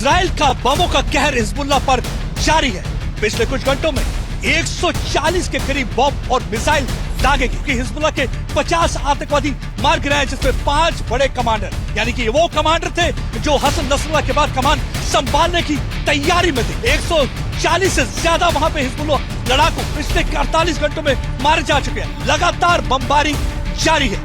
Israel का बमों का कहर हिजबुल्लाह पर जारी है। पिछले कुछ घंटों में 140 के करीब बम और मिसाइल दागे गए कि हिजबुल्लाह के 50 आतंकवादी मार गिराए, जिसमें 5 बड़े कमांडर, यानी कि वो कमांडर थे जो हसन नसरुल्लाह के बाद कमान संभालने की तैयारी में थे। 140 से ज्यादा वहां पे हिजबुल्लाह लड़ाकू पिछले 48 घंटों में मारे जा चुके हैं। लगातार बमबारी जारी है।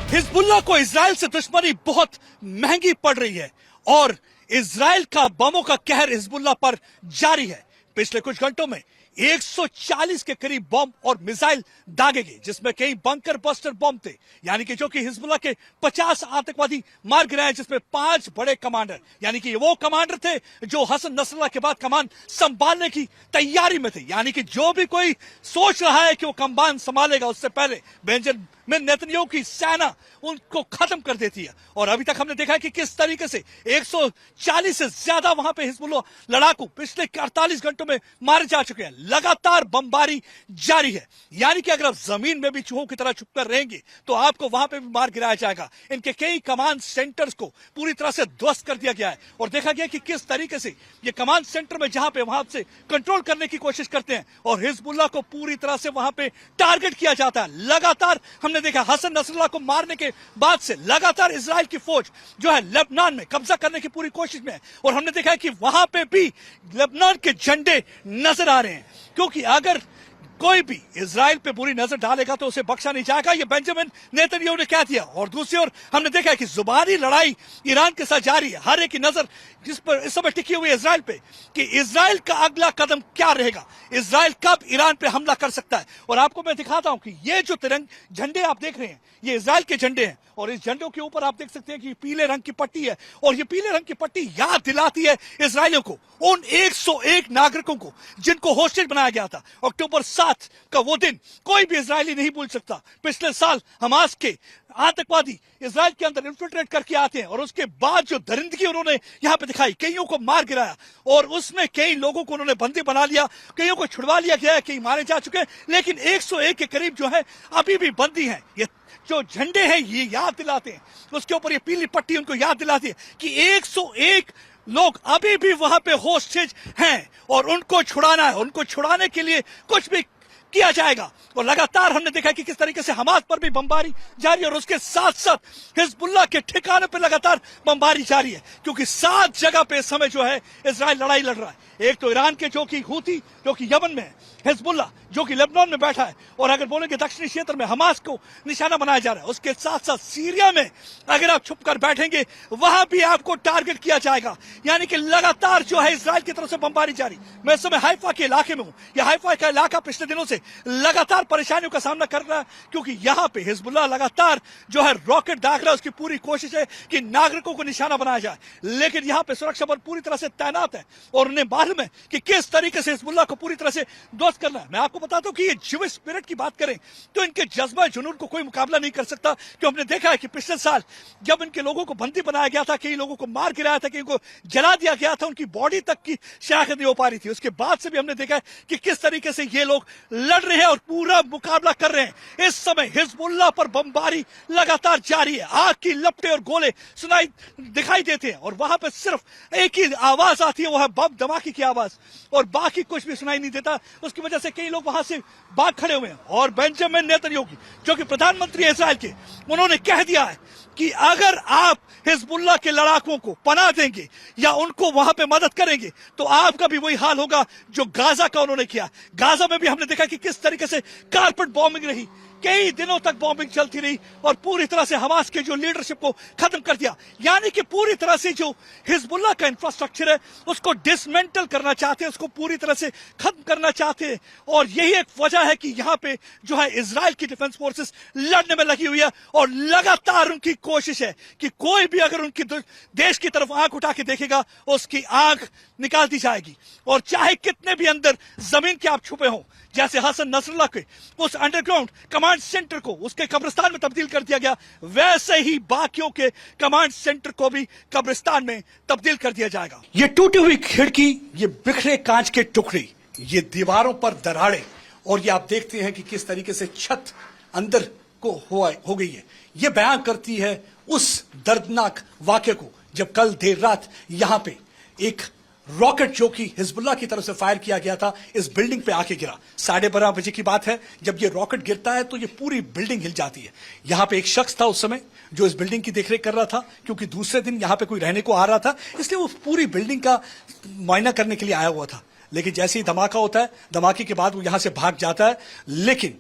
हिजबुल्लाह को इजराइल से दुश्मनी बहुत महंगी पड़ रही है और इजराइल का बमों का कहर हिजबुल्लाह पर जारी है। पिछले कुछ घंटों में 140 के करीब बम और मिसाइल दागे गए, जिसमें कई बंकर बस्टर बम थे, यानी कि जो कि हिजबुल्लाह के 50 आतंकवादी मार गिराए, जिसमें 5 बड़े कमांडर, यानी कि वो कमांडर थे जो हसन नसरुल्लाह के बाद कमान संभालने की तैयारी में थे। यानी कि जो भी कोई सोच रहा है कि वो कमान संभालेगा, उससे पहले बेंजामिन नेतन्याहू की सेना उनको खत्म कर देती है। और अभी तक हमने देखा है कि किस तरीके से 140 से ज्यादा वहां पे हिजबुल्लाह लड़ाकू पिछले 48 घंटों में मारे जा चुके हैं। लगातार बमबारी जारी है, यानी कि अगर आप जमीन में भी चूहों की तरह छुपकर रहेंगे तो आपको वहां पे भी मार गिराया जाएगा। इनके कई कमांड सेंटर्स को पूरी तरह से ध्वस्त कर दिया गया है और देखा गया कि किस तरीके से ये कमांड सेंटर में जहां पे वहां से कंट्रोल करने की कोशिश करते हैं और हिजबुल्लाह को पूरी तरह से वहां पे टारगेट किया जाता है। लगातार हमने देखा हसन नसरुल्लाह को मारने के बाद से लगातार इजराइल की फौज जो है लेबनान में कब्जा करने की पूरी कोशिश में है और हमने देखा है कि वहां पे भी लेबनान के झंडे नजर आ रहे हैं, क्योंकि अगर कोई भी इजराइल पे बुरी नजर डालेगा तो उसे बख्शा नहीं जाएगा, ये बेंजामिन नेतन्याहू ने कह दिया। और दूसरी ओर हमने देखा है कि जुबानी लड़ाई ईरान के साथ जारी है। हर एक की नजर जिस पर इस समय टिकी हुई है इजराइल पे कि इजराइल का अगला कदम क्या रहेगा, इजराइल कब ईरान पे हमला कर सकता है। और आपको मैं दिखाता हूं कि ये जो तिरंगे झंडे आप देख रहे हैं ये इजराइल के झंडे हैं और इस झंडों के ऊपर आप देख सकते हैं कि पीले रंग की पट्टी है और ये पीले रंग की पट्टी याद दिलाती है इजरायलियों को उन 101 नागरिकों को जिनको होस्टेज बनाया गया था। अक्टूबर 7 का वो दिन कोई भी इजरायली नहीं भूल सकता। पिछले साल हमास के आतंकवादी इजराइल के अंदर इन्फिल्ट्रेट करके आते हैं और उसके बाद जो दरिंदगी उन्होंने यहां पे दिखाई, कईयों को मार गिराया और उसमें कई लोगों को उन्होंने बंदी बना लिया, कईयों को छुड़वा लिया गया है, कई मारे जा चुके हैं, लेकिन 101 के करीब जो है अभी भी बंदी हैं। ये जो झंडे हैं ये याद दिलाते हैं, उसके ऊपर ये पीली पट्टी उनको याद दिलाती है कि 101 लोग अभी भी वहां पे होस्टेज हैं और उनको छुड़ाना है। उनको छुड़ाने के लिए कुछ भी किया जाएगा। और लगातार हमने देखा कि किस तरीके से हमास पर भी बमबारी जारी है और उसके साथ साथ हिजबुल्लाह के ठिकाने पर लगातार बमबारी जारी है, क्योंकि 7 जगह पे इस समय जो है इजराइल लड़ाई लड़ रहा है। एक तो ईरान के जो कि हूती जो कि यमन में है, हिजबुल्लाह जो कि लेबनान में बैठा है और अगर बोलेंगे दक्षिणी क्षेत्र में हमास को निशाना बनाया जा रहा है। उसके साथ साथ सीरिया में अगर आप छुप कर बैठेंगे वहां भी आपको टारगेट किया जाएगा। यानी कि लगातार जो है इजराइल की तरफ से बमबारी जारी। मैं इस समय हाइफा के इलाके में हूं। यह हाइफा का इलाका पिछले दिनों से लगातार परेशानियों का सामना कर रहा है, क्योंकि यहां पे हिजबुल्लाह लगातार जो है रॉकेट दाग रहा है। उसकी पूरी कोशिश है कि नागरिकों को निशाना बनाया जाए, लेकिन यहां पे सुरक्षा बल पूरी तरह से तैनात है और उन्हें मालूम है कि किस तरीके से हिजबुल्लाह को पूरी तरह से ध्वस्त करना है। मैं आपको बताता हूं कि ये जीवित स्पिरिट की बात करें तो इनके जज्बा जुनून को कोई मुकाबला नहीं कर सकता, क्योंकि हमने देखा है कि पिछले साल जब इनके लोगों को बंदी बनाया गया था, कई लोगों को मार गिराया था, कई को जला दिया गया था, उनकी बॉडी तक की शनाख्त नहीं हो पा रही थी। उसके बाद से भी हमने देखा है कि किस तरीके से ये लोग लड़ रहे हैं और पूरा मुकाबला कर रहे हैं। इस समय हिजबुल्लाह पर बमबारी लगातार जारी है। आग की लपटें और गोले दिखाई देते हैं और वहां पर सिर्फ एक ही आवाज आती है, वो है बम धमाके की आवाज, और बाकी कुछ भी सुनाई नहीं देता। उसकी वजह से कई लोग वहां से भाग खड़े हुए हैं। और बेंजामिन नेतन्याहू जो कि प्रधानमंत्री है इजराइल के, उन्होंने कह दिया है कि अगर आप हिजबुल्लाह के लड़ाकों को पनाह देंगे या उनको वहां पे मदद करेंगे तो आपका भी वही हाल होगा जो गाजा का उन्होंने किया। गाजा में भी हमने देखा कि किस तरीके से कारपेट बॉम्बिंग रही, कई दिनों तक बॉम्बिंग चलती रही और पूरी तरह से हमास के जो लीडरशिप को खत्म कर दिया। यानी कि पूरी तरह से जो हिजबुल्लाह का इंफ्रास्ट्रक्चर है उसको डिसमेंटल करना चाहते हैं, उसको पूरी तरह से खत्म करना चाहते हैं। और यही एक वजह है कि यहाँ पे जो है इजराइल की डिफेंस फोर्सेस लड़ने में लगी हुई है और लगातार उनकी कोशिश है कि कोई भी अगर उनकी देश की तरफ आंख उठा के देखेगा उसकी आंख निकाल दी जाएगी। और चाहे कितने भी अंदर जमीन के आप छुपे हों, जैसे हसन नसरुल्लाह के उस अंडरग्राउंड कमांड सेंटर को उसके कब्रिस्तान में तब्दील कर दिया गया, वैसे ही बाकियों के कमांड सेंटर को भी कब्रिस्तान में तब्दील कर दिया जाएगा। ये टूटी हुई खिड़की, ये बिखरे कांच के टुकड़े, ये दीवारों पर दरारें और ये आप देखते हैं कि किस तरीके से छत अंदर हो गई है। यह बयान करती है उस दर्दनाक वाकये को जब कल देर रात यहां पे एक रॉकेट जो कि हिजबुल्लाह की तरफ से फायर किया गया था इस बिल्डिंग पे आके गिरा। 12:30 बजे की बात है। जब ये रॉकेट गिरता है तो ये पूरी बिल्डिंग हिल जाती है। यहां पे एक शख्स था उस समय जो इस बिल्डिंग की देखरेख कर रहा था, क्योंकि दूसरे दिन यहां पे कोई रहने को आ रहा था, इसलिए वो पूरी बिल्डिंग का मुआयना करने के लिए आया हुआ था। लेकिन जैसे ही धमाका होता है, धमाके के बाद वो यहां से भाग जाता है। लेकिन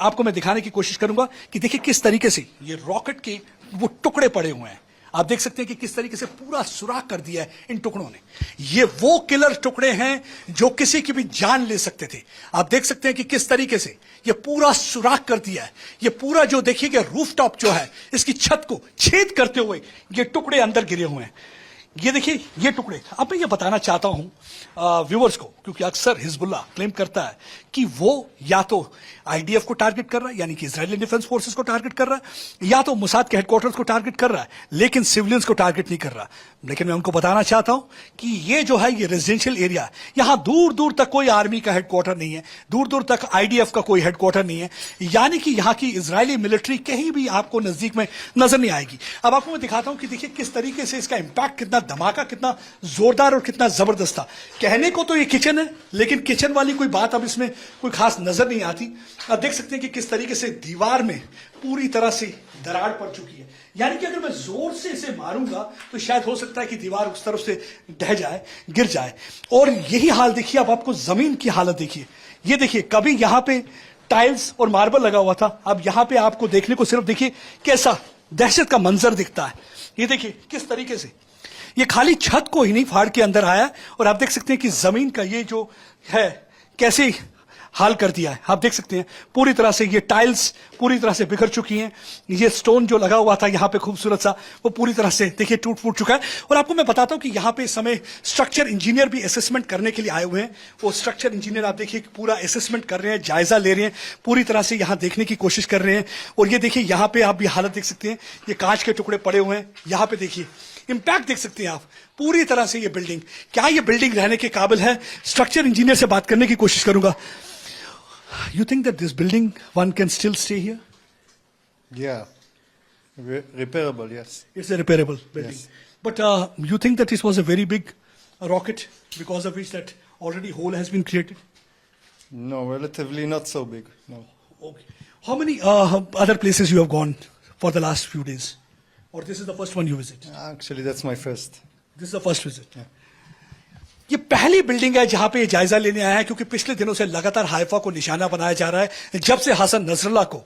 आपको मैं दिखाने की कोशिश करूंगा कि देखिए किस तरीके से ये रॉकेट के वो टुकड़े पड़े हुए हैं। आप देख सकते हैं कि किस तरीके से पूरा सुराख कर दिया है इन टुकड़ों ने। ये वो किलर टुकड़े हैं जो किसी की भी जान ले सकते थे। आप देख सकते हैं कि किस तरीके से ये पूरा सुराख कर दिया है। ये पूरा जो देखिएगा रूफटॉप जो है इसकी छत को छेद करते हुए ये टुकड़े अंदर गिरे हुए हैं। ये देखिए ये टुकड़े। अब मैं ये बताना चाहता हूं व्यूअर्स को, क्योंकि अक्सर हिजबुल्लाह क्लेम करता है कि वो या तो आईडीएफ को टारगेट कर रहा है, यानी कि इजरायली डिफेंस फोर्सेस को टारगेट कर रहा है, या तो मोसाद के हेडक्वार्टर्स को टारगेट कर रहा है, लेकिन सिविलियंस को टारगेट नहीं कर रहा। लेकिन मैं उनको बताना चाहता हूं कि ये जो है ये रेजिडेंशियल एरिया है। यहां दूर दूर तक कोई आर्मी का हेडक्वार्टर नहीं है, दूर दूर तक आईडीएफ का कोई हेडक्वार्टर नहीं है, यानी कि यहां की इजरायली मिलिट्री कहीं भी आपको नजदीक में नजर नहीं आएगी। अब आपको मैं दिखाता हूं कि देखिए किस तरीके से इसका इंपैक्ट, कितना धमाका कितना जोरदार और कितना जबरदस्त था। कहने को तो ये किचन है, लेकिन किचन वाली कोई बात अब इसमें कोई खास नजर नहीं आती। आप देख सकते हैं कि किस तरीके से दीवार में पूरी तरह से दरार पड़ चुकी है, यानी कि अगर मैं जोर से इसे मारूंगा तो शायद हो सकता है कि दीवार उस तरफ से ढह जाए, गिर जाए। और यही हाल देखिए, अब आपको जमीन की हालत देखिए। ये देखिए, कभी यहां पे टाइल्स और मार्बल लगा हुआ था, अब यहां पे आपको देखने को सिर्फ देखिए कैसा दहशत का मंजर दिखता है। ये देखिए किस तरीके से ये खाली छत को ही नहीं फाड़ के अंदर आया, और आप देख सकते हैं कि जमीन का ये जो है कैसे हाल कर दिया है। आप देख सकते हैं पूरी तरह से ये टाइल्स पूरी तरह से बिखर चुकी हैं। ये स्टोन जो लगा हुआ था यहाँ पे खूबसूरत सा, वो पूरी तरह से देखिए टूट फूट चुका है। और आपको मैं बताता हूं कि यहाँ पे इस समय स्ट्रक्चर इंजीनियर भी असेसमेंट करने के लिए आए हुए हैं। वो स्ट्रक्चर इंजीनियर आप देखिए पूरा असेसमेंट कर रहे हैं, जायजा ले रहे हैं, पूरी तरह से यहाँ देखने की कोशिश कर रहे हैं। और ये देखिए यहाँ पे आप भी हालत देख सकते हैं, ये कांच के टुकड़े पड़े हुए हैं। यहाँ पे देखिए इंपैक्ट देख सकते हैं आप पूरी तरह से। ये बिल्डिंग, क्या ये बिल्डिंग रहने के काबिल है? स्ट्रक्चर इंजीनियर से बात करने की कोशिश करूंगा। You think that this building one can still stay here? Yeah, repairable, yes. It's a repairable building. Yes. But you think that this was a very big rocket because of which that already hole has been created? No, relatively not so big, no. Okay. How many other places you have gone for the last few days? Or this is the first one you visit? Actually, that's my first. This is the first visit. ये पहली building है जहां पे ये जायजा लेने आया है, क्योंकि पिछले दिनों से लगातार हाइफा को निशाना बनाया जा रहा है। जब से हसन नसरल्लाह को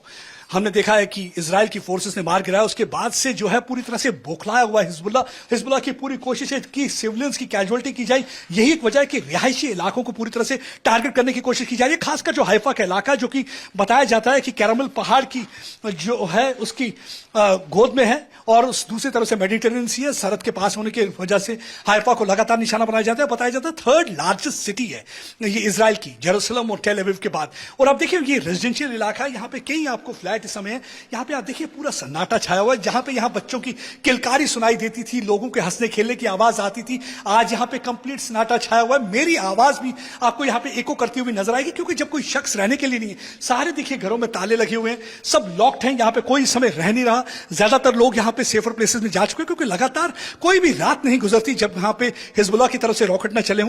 हमने देखा है कि इजराइल की फोर्सेस ने मार गिराया, उसके बाद से जो है पूरी तरह से बौखलाया हुआ है हिजबुल्लाह की पूरी कोशिश है कि सिविलियंस की कैजुअलिटी की जाए। यही एक वजह है कि रिहायशी इलाकों को पूरी तरह से टारगेट करने की कोशिश की जा रही है। खासकर जो हाइफा का इलाका, जो कि बताया जाता है कि कैरामल पहाड़ की जो है उसकी गोद में है, और उस दूसरी तरफ से मेडिटेरेनियन सी है, सरहद के पास होने की वजह से हाइफा को लगातार निशाना बनाया जाता है। बताया जाता है थर्ड लार्जेस्ट सिटी है ये इजराइल की, जेरूसलम और टेल अवीव के बाद। और आप देखिए ये रेजिडेंशियल इलाका है, यहाँ पे कई आपको फ्लैट इस समय है। यहाँ पे आप देखिए पूरा सन्नाटा छाया हुआ है। जहां पे यहाँ बच्चों की किलकारी सुनाई देती थी, लोगों के हंसने खेलने की आवाज आती थी, आज यहाँ पे कंप्लीट सन्नाटा छाया हुआ है। मेरी आवाज भी आपको यहाँ पे एको करती हुई नजर आएगी, क्योंकि जब कोई शख्स रहने के लिए नहीं है, सारे देखिए घरों में ताले लगे हुए हैं, सब लॉक्ड हैं, यहाँ पे कोई इस समय रह नहीं रहा। ज्यादातर लोग यहाँ पे सेफर प्लेसेस में जा चुके हैं, क्योंकि लगातार कोई भी रात नहीं गुजरती जब यहाँ पे हिजबुल्लाह की तरफ से रॉकेट न चले हों।